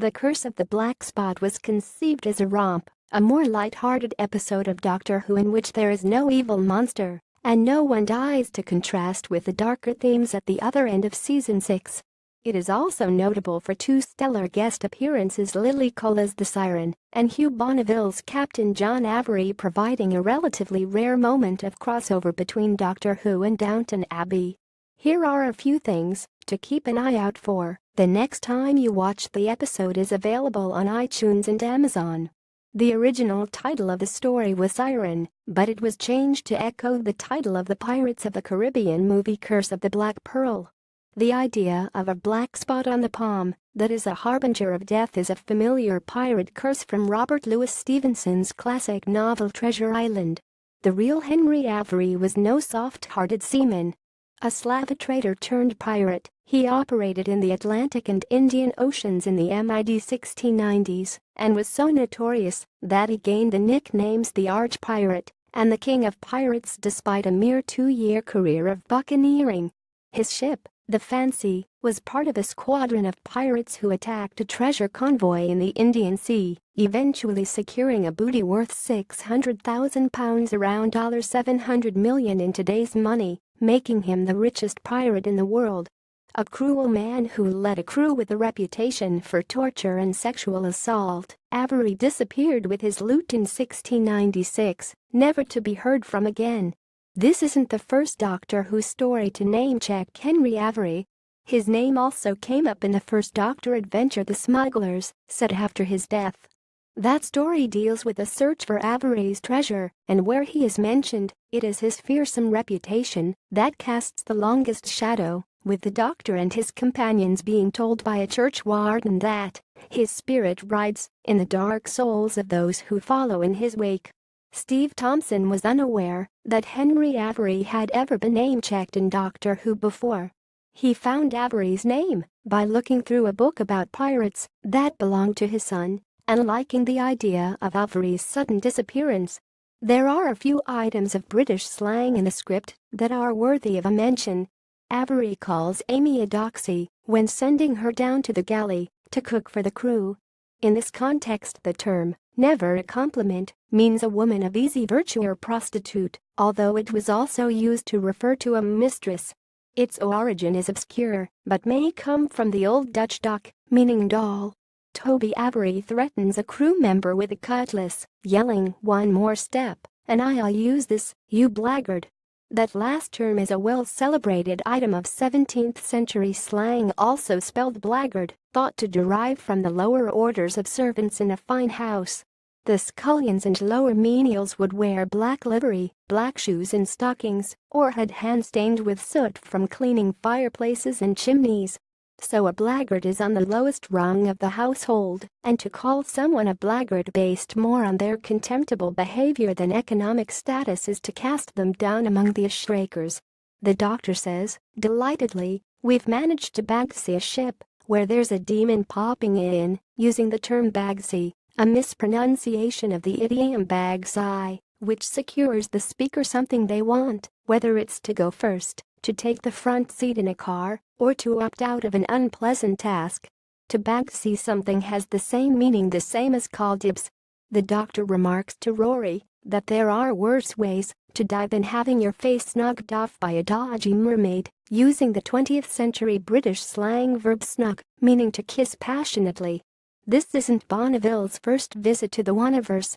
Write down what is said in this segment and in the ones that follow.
The Curse of the Black Spot was conceived as a romp, a more light-hearted episode of Doctor Who in which there is no evil monster and no one dies, to contrast with the darker themes at the other end of Season 6. It is also notable for two stellar guest appearances, Lily Cole as the Siren and Hugh Bonneville's Captain John Avery, providing a relatively rare moment of crossover between Doctor Who and Downton Abbey. Here are a few things to keep an eye out for the next time you watch the episode. Is available on iTunes and Amazon. The original title of the story was Siren, but it was changed to echo the title of the Pirates of the Caribbean movie Curse of the Black Pearl. The idea of a black spot on the palm that is a harbinger of death is a familiar pirate curse from Robert Louis Stevenson's classic novel Treasure Island. The real Henry Avery was no soft-hearted seaman. A Slav trader turned pirate, he operated in the Atlantic and Indian Oceans in the mid-1690s and was so notorious that he gained the nicknames the Arch-Pirate and the King of Pirates despite a mere 2-year career of buccaneering. His ship, the Fancy, was part of a squadron of pirates who attacked a treasure convoy in the Indian Sea, eventually securing a booty worth £600,000, around $700 million in today's money, making him the richest pirate in the world. A cruel man who led a crew with a reputation for torture and sexual assault, Avery disappeared with his loot in 1696, never to be heard from again. This isn't the first Doctor Who story to name-check Henry Avery. His name also came up in the first Doctor adventure The Smugglers, set after his death. That story deals with a search for Avery's treasure, and where he is mentioned, it is his fearsome reputation that casts the longest shadow, with the Doctor and his companions being told by a church warden that his spirit rides in the dark souls of those who follow in his wake. Steve Thompson was unaware that Henry Avery had ever been name-checked in Doctor Who before. He found Avery's name by looking through a book about pirates that belonged to his son and liking the idea of Avery's sudden disappearance. There are a few items of British slang in the script that are worthy of a mention. Avery calls Amy a doxy when sending her down to the galley to cook for the crew. In this context, the term, never a compliment, means a woman of easy virtue or prostitute, although it was also used to refer to a mistress. Its origin is obscure, but may come from the Old Dutch dock, meaning doll. Toby Avery threatens a crew member with a cutlass, yelling, "One more step, and I'll use this, you blackguard." That last term is a well-celebrated item of 17th century slang, also spelled blackguard, thought to derive from the lower orders of servants in a fine house. The scullions and lower menials would wear black livery, black shoes and stockings, or had hands stained with soot from cleaning fireplaces and chimneys. So a blackguard is on the lowest rung of the household, and to call someone a blackguard based more on their contemptible behavior than economic status is to cast them down among the shrakers. The Doctor says, delightedly, "We've managed to bagsy a ship where there's a demon popping in," using the term bagsy, a mispronunciation of the idiom bagsy, which secures the speaker something they want, whether it's to go first, to take the front seat in a car, or to opt out of an unpleasant task. To bagsy something has the same meaning, the same as call dibs. The Doctor remarks to Rory that there are worse ways to die than having your face snugged off by a dodgy mermaid, using the 20th century British slang verb snug, meaning to kiss passionately. This isn't Bonneville's first visit to the Waniverse.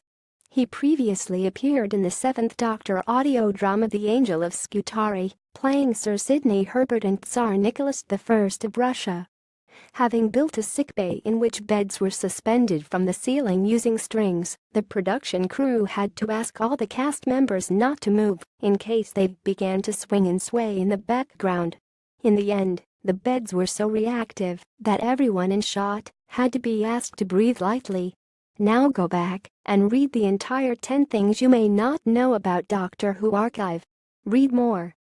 He previously appeared in the 7th Doctor audio drama The Angel of Scutari, playing Sir Sidney Herbert and Tsar Nicholas I of Russia. Having built a sickbay in which beds were suspended from the ceiling using strings, the production crew had to ask all the cast members not to move in case they began to swing and sway in the background. In the end, the beds were so reactive that everyone in shot had to be asked to breathe lightly. Now go back and read the entire 10 Things You May Not Know About Doctor Who archive. Read more.